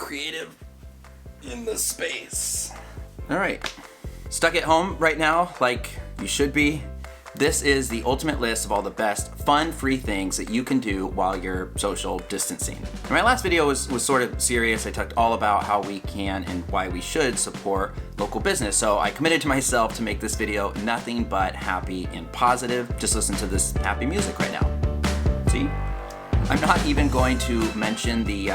creative in the space. All right, stuck at home right now like you should be. This is the ultimate list of all the best fun, free things that you can do while you're social distancing. And my last video was sort of serious. I talked all about how we can and why we should support local business. So I committed to myself to make this video nothing but happy and positive. Just listen to this happy music right now. See? I'm not even going to mention the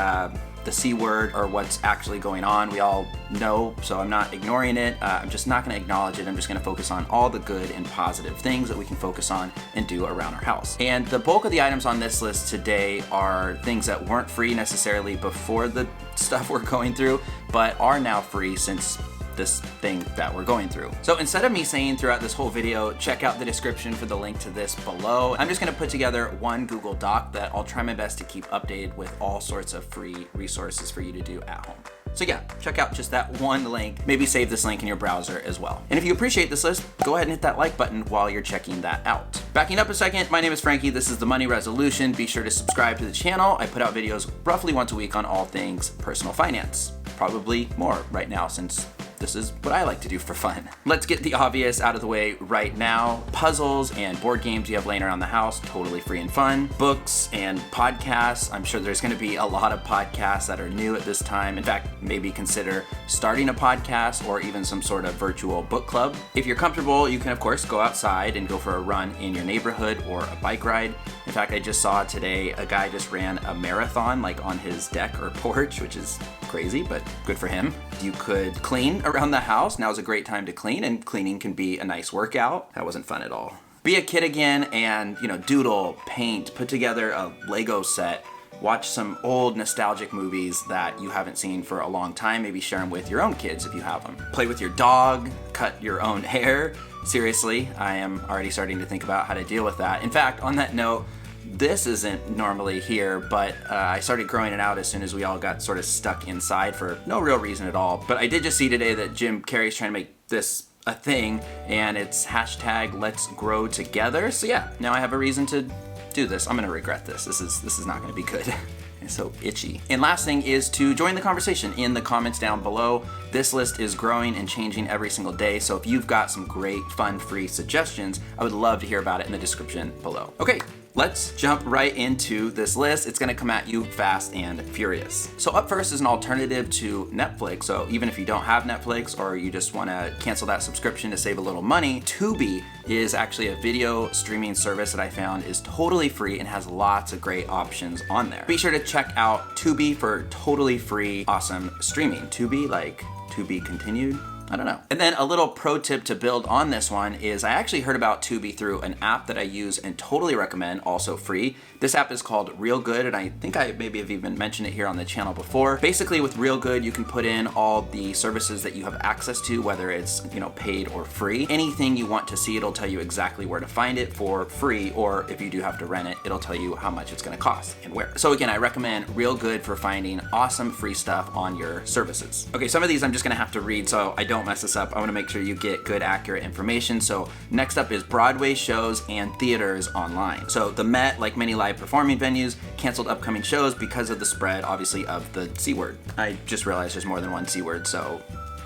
C word or what's actually going on. We all know, so I'm not ignoring it. I'm just not gonna acknowledge it. I'm just gonna focus on all the good and positive things that we can focus on and do around our house. And the bulk of the items on this list today are things that weren't free necessarily before the stuff we're going through, but are now free since this thing that we're going through. So instead of me saying throughout this whole video, check out the description for the link to this below, I'm just gonna put together one Google Doc that I'll try my best to keep updated with all sorts of free resources for you to do at home. So yeah, check out just that one link. Maybe save this link in your browser as well. And if you appreciate this list, go ahead and hit that like button while you're checking that out. Backing up a second, my name is Frankie. This is The Money Resolution. Be sure to subscribe to the channel. I put out videos roughly once a week on all things personal finance. Probably more right now since this is what I like to do for fun. Let's get the obvious out of the way right now. Puzzles and board games you have laying around the house, totally free and fun. Books and podcasts. I'm sure there's gonna be a lot of podcasts that are new at this time. In fact, maybe consider starting a podcast or even some sort of virtual book club. If you're comfortable, you can of course go outside and go for a run in your neighborhood or a bike ride. In fact, I just saw today a guy just ran a marathon like on his deck or porch, which is crazy, but good for him. You could clean around the house. Now is a great time to clean, and cleaning can be a nice workout. That wasn't fun at all. Be a kid again and, doodle, paint, put together a Lego set, watch some old nostalgic movies that you haven't seen for a long time. Maybe share them with your own kids if you have them. Play with your dog, cut your own hair. Seriously, I am already starting to think about how to deal with that. In fact, on that note, this isn't normally here, but I started growing it out as soon as we all got sort of stuck inside for no real reason at all. But I did just see today that Jim Carrey's trying to make this a thing, and it's hashtag Let's Grow Together. So yeah, now I have a reason to do this. I'm gonna regret this. This is not gonna be good. It's so itchy. And last thing is to join the conversation in the comments down below. This list is growing and changing every single day, so if you've got some great, fun, free suggestions, I would love to hear about it in the description below. Okay, let's jump right into this list. It's gonna come at you fast and furious. So up first is an alternative to Netflix. So even if you don't have Netflix or you just wanna cancel that subscription to save a little money, Tubi is actually a video streaming service that I found is totally free and has lots of great options on there. Be sure to check out Tubi for totally free, awesome streaming. Tubi, like to be continued? I don't know. And then a little pro tip to build on this one is I actually heard about Tubi through an app that I use and totally recommend, also free. This app is called Real Good, and I think I maybe have even mentioned it here on the channel before. Basically with Real Good, you can put in all the services that you have access to, whether it's paid or free. Anything you want to see, it'll tell you exactly where to find it for free, or if you do have to rent it, it'll tell you how much it's gonna cost and where. So again, I recommend Real Good for finding awesome free stuff on your services. Okay, some of these I'm just gonna have to read so I don't mess this up. I wanna make sure you get good, accurate information. So next up is Broadway shows and theaters online. So the Met, like many live performing venues, canceled upcoming shows because of the spread, obviously, of the C word. I just realized there's more than one C word, so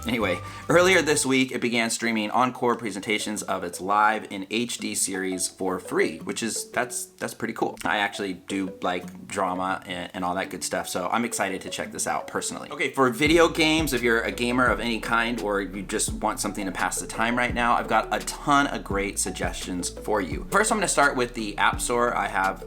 anyway, earlier this week, it began streaming encore presentations of its live in HD series for free, which is, that's pretty cool. I actually do like drama and all that good stuff, so I'm excited to check this out personally. Okay, for video games, if you're a gamer of any kind or you just want something to pass the time right now, I've got a ton of great suggestions for you. First, I'm gonna start with the App Store. I have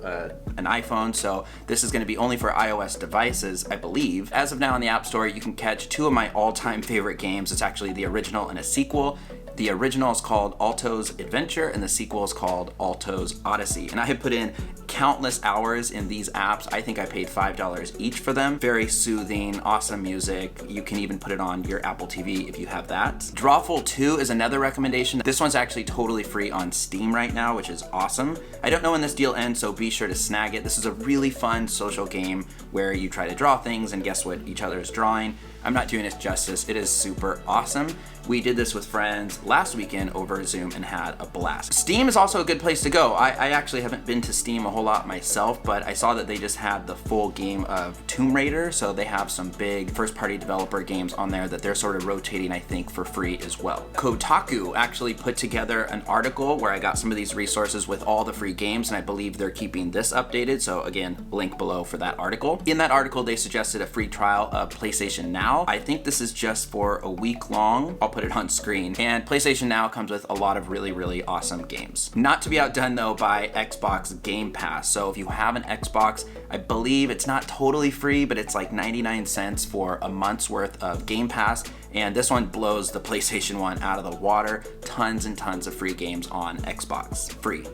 an iPhone, so this is gonna be only for iOS devices, I believe. As of now in the App Store, you can catch two of my all-time favorite games. It's actually the original and a sequel. The original is called Alto's Adventure and the sequel is called Alto's Odyssey. And I have put in countless hours in these apps. I think I paid $5 each for them. Very soothing, awesome music. You can even put it on your Apple TV if you have that. Drawful 2 is another recommendation. This one's actually totally free on Steam right now, which is awesome. I don't know when this deal ends, so be sure to snag it. This is a really fun social game where you try to draw things and guess what each other is drawing. I'm not doing it justice. It is super awesome. We did this with friends last weekend over Zoom and had a blast. Steam is also a good place to go. I actually haven't been to Steam a whole lot myself, but I saw that they just had the full game of Tomb Raider, so they have some big first-party developer games on there that they're sort of rotating, I think, for free as well. Kotaku actually put together an article where I got some of these resources with all the free games, and I believe they're keeping this updated, so again, link below for that article. In that article, they suggested a free trial of PlayStation Now. I think this is just for a week long. I'll put it on screen. And PlayStation Now comes with a lot of really awesome games. Not to be outdone though by Xbox Game Pass. So if you have an Xbox, I believe it's not totally free, but it's like 99 cents for a month's worth of Game Pass. And this one blows the PlayStation 1 out of the water. Tons and tons of free games on Xbox. Free.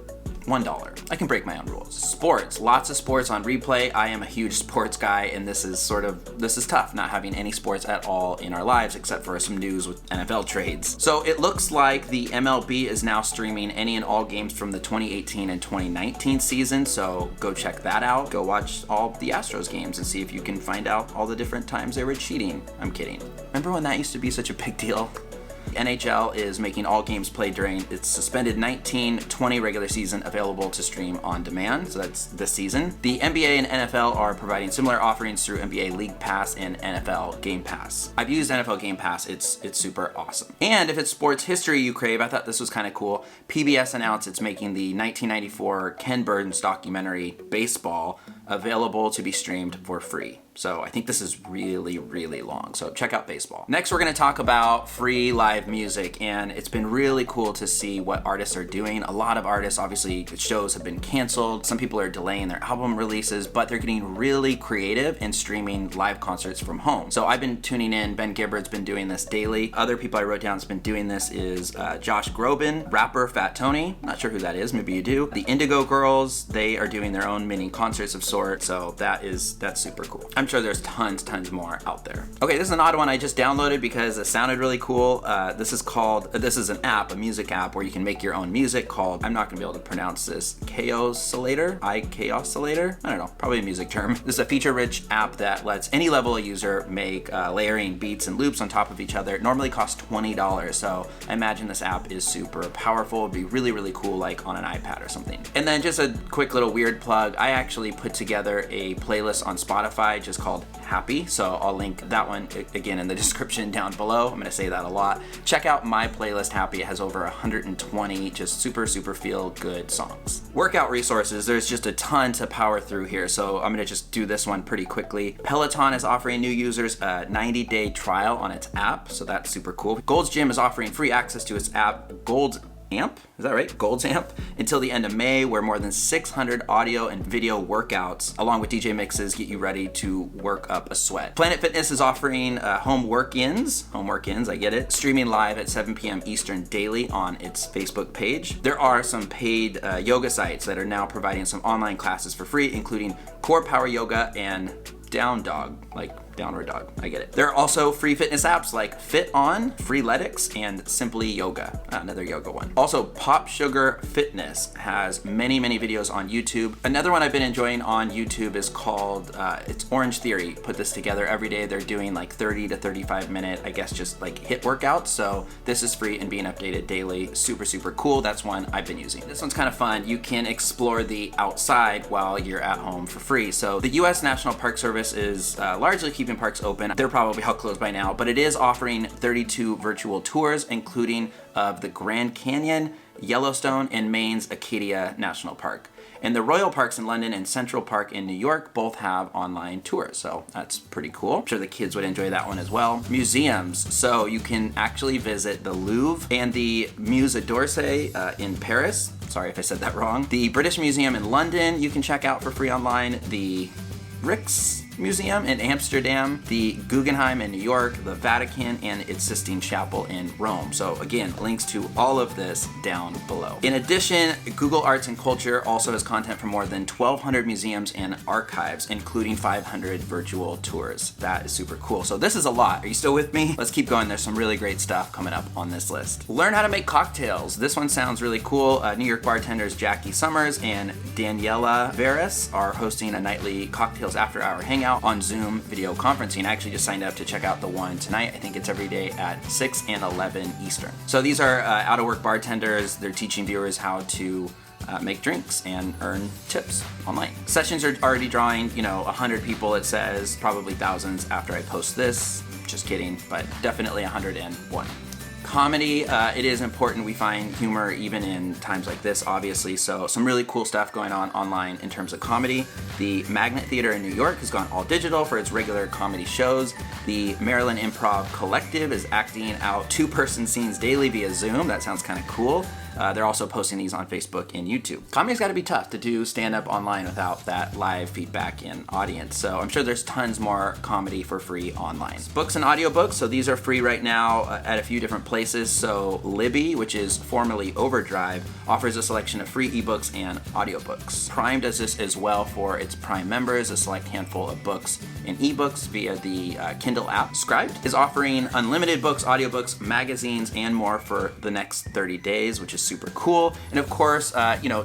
$1. I can break my own rules. Sports, lots of sports on replay. I am a huge sports guy, and this is tough, not having any sports at all in our lives except for some news with NFL trades. So it looks like the MLB is now streaming any and all games from the 2018 and 2019 season, so go check that out. Go watch all the Astros games and see if you can find out all the different times they were cheating. I'm kidding. Remember when that used to be such a big deal? NHL is making all games played during its suspended 19-20 regular season available to stream on demand, so that's this season. The NBA and NFL are providing similar offerings through NBA League Pass and NFL Game Pass. I've used NFL Game Pass, it's super awesome. And if it's sports history you crave, I thought this was kind of cool. PBS announced it's making the 1994 Ken Burns documentary Baseball available to be streamed for free. So I think this is really long. So check out Baseball. Next, we're gonna talk about free live music, and it's been really cool to see what artists are doing. A lot of artists, obviously, shows have been canceled. Some people are delaying their album releases, but they're getting really creative and streaming live concerts from home. So I've been tuning in. Ben Gibbard's been doing this daily. Other people I wrote down has been doing this is Josh Groban, rapper Fat Tony. Not sure who that is, maybe you do. The Indigo Girls, they are doing their own mini concerts of sorts. So that's super cool. I'm sure there's tons more out there. Okay, this is an odd one I just downloaded because it sounded really cool. This is an app, a music app where you can make your own music called, I'm not gonna be able to pronounce this, Kaossilator? I don't know, probably a music term. This is a feature-rich app that lets any level of user make layering beats and loops on top of each other. It normally costs $20, so I imagine this app is super powerful. It'd be really cool, like on an iPad or something. And then just a quick little weird plug, I actually put together a playlist on Spotify just called Happy, so I'll link that one again in the description down below. I'm gonna say that a lot. Check out my playlist Happy. It has over 120 just super feel good songs. Workout resources, there's just a ton to power through here, so I'm gonna just do this one pretty quickly. Peloton is offering new users a 90-day trial on its app, so that's super cool. Gold's Gym is offering free access to its app, Gold's Amp, is that right? Gold's Amp, until the end of May, where more than 600 audio and video workouts, along with DJ mixes, get you ready to work up a sweat. Planet Fitness is offering home work-ins, I get it, streaming live at 7 p.m. Eastern daily on its Facebook page. There are some paid yoga sites that are now providing some online classes for free, including Core Power Yoga and Down Dog, like Downward Dog, I get it. There are also free fitness apps like FitOn, Freeletics, and Simply Yoga, another yoga one. Also, Pop Sugar Fitness has many videos on YouTube. Another one I've been enjoying on YouTube is called, it's Orange Theory. Put this together every day. They're doing like 30 to 35 minute, I guess just like HIIT workouts. So this is free and being updated daily. Super cool. That's one I've been using. This one's kind of fun. You can explore the outside while you're at home for free. So the US National Park Service is largely keeping parks open. They're probably all closed by now, but it is offering 32 virtual tours, including of the Grand Canyon, Yellowstone, and Maine's Acadia National Park. And the Royal Parks in London and Central Park in New York both have online tours, so that's pretty cool. I'm sure the kids would enjoy that one as well. Museums, so you can actually visit the Louvre and the Musée d'Orsay in Paris. Sorry if I said that wrong. The British Museum in London you can check out for free online. The Rijksmuseum in Amsterdam, the Guggenheim in New York, the Vatican, and its Sistine Chapel in Rome. So again, links to all of this down below. In addition, Google Arts and Culture also has content for more than 1,200 museums and archives, including 500 virtual tours. That is super cool. So this is a lot. Are you still with me? Let's keep going. There's some really great stuff coming up on this list. Learn how to make cocktails. This one sounds really cool. New York bartenders Jackie Summers and Daniela Veras are hosting a nightly cocktails after hour hangout out on Zoom video conferencing. I actually just signed up to check out the one tonight. I think it's every day at 6 and 11 Eastern. So these are out-of-work bartenders. They're teaching viewers how to make drinks and earn tips online. Sessions are already drawing, 100 people, it says, probably thousands after I post this. Just kidding, but definitely 101. Comedy, it is important we find humor even in times like this, obviously, so some really cool stuff going on online in terms of comedy. The Magnet Theater in New York has gone all digital for its regular comedy shows. The Maryland Improv Collective is acting out two-person scenes daily via Zoom. That sounds kind of cool. They're also posting these on Facebook and YouTube. Comedy's gotta be tough to do stand-up online without that live feedback and audience, so I'm sure there's tons more comedy for free online. Books and audiobooks, so these are free right now at a few different places. So Libby, which is formerly Overdrive, offers a selection of free ebooks and audiobooks. Prime does this as well for its Prime members, a select handful of books and ebooks via the Kindle app. Scribd is offering unlimited books, audiobooks, magazines, and more for the next 30 days, which is super cool. And of course,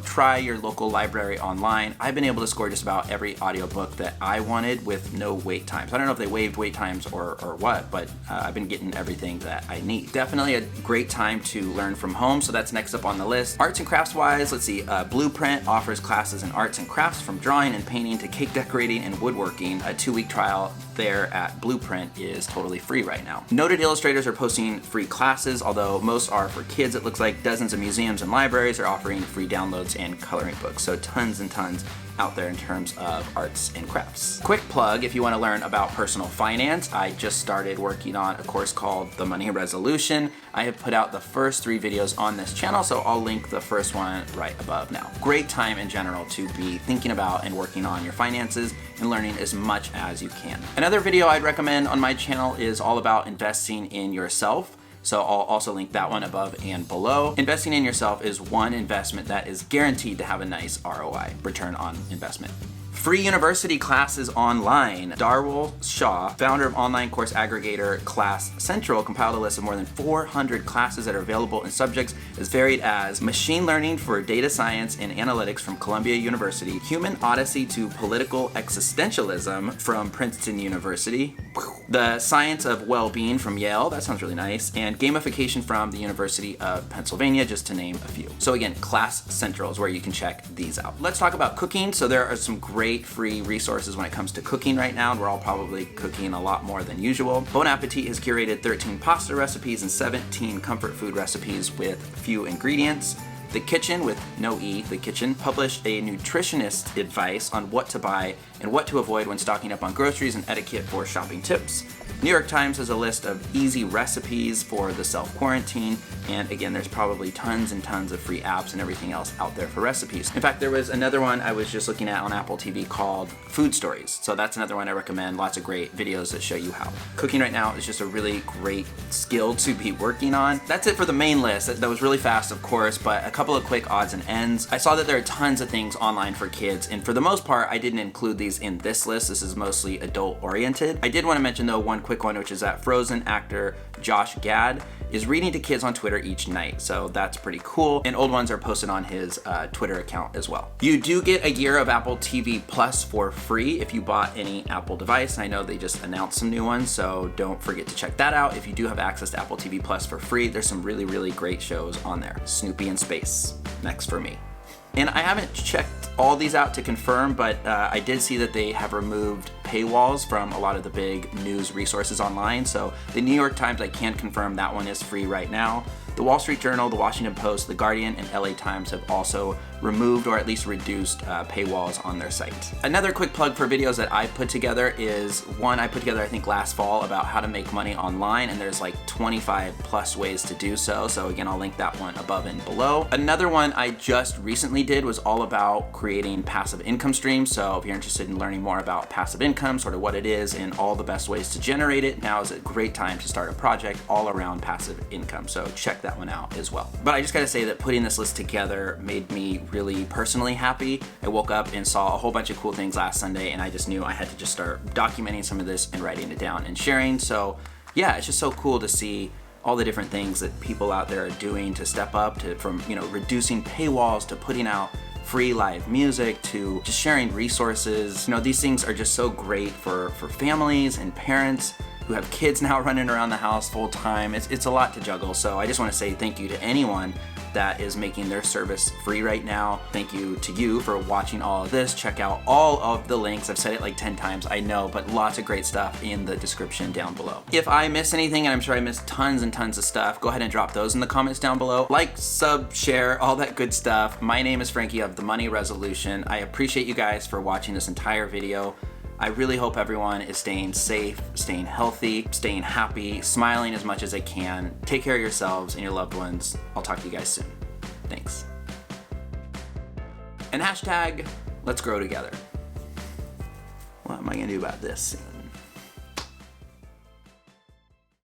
try your local library online. I've been able to score just about every audiobook that I wanted with no wait times. I don't know if they waived wait times or what, but I've been getting everything that I need. Definitely a great time to learn from home, so that's next up on the list. Arts and crafts wise, let's see, Blueprint offers classes in arts and crafts from drawing and painting to cake decorating and woodworking. A 2-week trial there at Blueprint is totally free right now. Noted illustrators are posting free classes, although most are for kids. It looks like dozens of museums and libraries are offering free downloads and coloring books, so tons and tons out there in terms of arts and crafts. Quick plug, if you want to learn about personal finance, I just started working on a course called The Money Resolution. I have put out the first 3 videos on this channel, so I'll link the first one right above now. Great time in general to be thinking about and working on your finances and learning as much as you can. Another video I'd recommend on my channel is all about investing in yourself. So I'll also link that one above and below. Investing in yourself is one investment that is guaranteed to have a nice ROI, return on investment. Free university classes online. Darwal Shah, founder of online course aggregator Class Central, compiled a list of more than 400 classes that are available in subjects as varied as machine learning for data science and analytics from Columbia University, human odyssey to political existentialism from Princeton University, the science of well-being from Yale, that sounds really nice, and gamification from the University of Pennsylvania, just to name a few. So again, Class Central is where you can check these out. Let's talk about cooking. So there are some great free resources when it comes to cooking right now, and we're all probably cooking a lot more than usual. Bon Appetit has curated 13 pasta recipes and 17 comfort food recipes with few ingredients. The Kitchen, with no E, The Kitchen, published a nutritionist advice on what to buy and what to avoid when stocking up on groceries and etiquette for shopping tips. New York Times has a list of easy recipes for the self-quarantine, and again, there's probably tons and tons of free apps and everything else out there for recipes. In fact, there was another one I was just looking at on Apple TV called Food Stories, so that's another one I recommend. Lots of great videos that show you how. Cooking right now is just a really great skill to be working on. That's it for the main list. That was really fast, of course, but a couple of quick odds and ends. I saw that there are tons of things online for kids, and for the most part, I didn't include these in this list. This is mostly adult-oriented. I did want to mention, though, one quick one, which is that Frozen actor Josh Gad is reading to kids on Twitter each night, so that's pretty cool, and old ones are posted on his Twitter account as well. You do get a year of Apple TV Plus for free if you bought any Apple device. I know they just announced some new ones, so don't forget to check that out. If you do have access to Apple TV Plus for free, there's some really, really great shows on there. Snoopy in Space, next for me. And I haven't checked all these out to confirm, but I did see that they have removed paywalls from a lot of the big news resources online. So the New York Times, I can confirm that one is free right now. The Wall Street Journal, the Washington Post, the Guardian, and LA Times have also removed or at least reduced paywalls on their site. Another quick plug for videos that I put together is one I put together I think last fall about how to make money online, and there's like 25 plus ways to do so. So again, I'll link that one above and below. Another one I just recently did was all about creating passive income streams. So if you're interested in learning more about passive income, sort of what it is and all the best ways to generate it, now is a great time to start a project all around passive income. So check that one out as well. But I just gotta say that putting this list together made me really personally happy. I woke up and saw a whole bunch of cool things last Sunday, and I just knew I had to just start documenting some of this and writing it down and sharing. So yeah, it's just so cool to see all the different things that people out there are doing to step up to, from reducing paywalls to putting out free live music to just sharing resources. You know, these things are just so great for families and parents who have kids now running around the house full time. It's a lot to juggle. So I just want to say thank you to anyone that is making their service free right now. Thank you to you for watching all of this. Check out all of the links. I've said it like 10 times, I know, but lots of great stuff in the description down below. If I miss anything, and I'm sure I missed tons and tons of stuff, go ahead and drop those in the comments down below. Like, sub, share, all that good stuff. My name is Frankie of The Money Resolution. I appreciate you guys for watching this entire video. I really hope everyone is staying safe, staying healthy, staying happy, smiling as much as they can. Take care of yourselves and your loved ones. I'll talk to you guys soon. Thanks. And hashtag, let's grow together. What am I gonna do about this?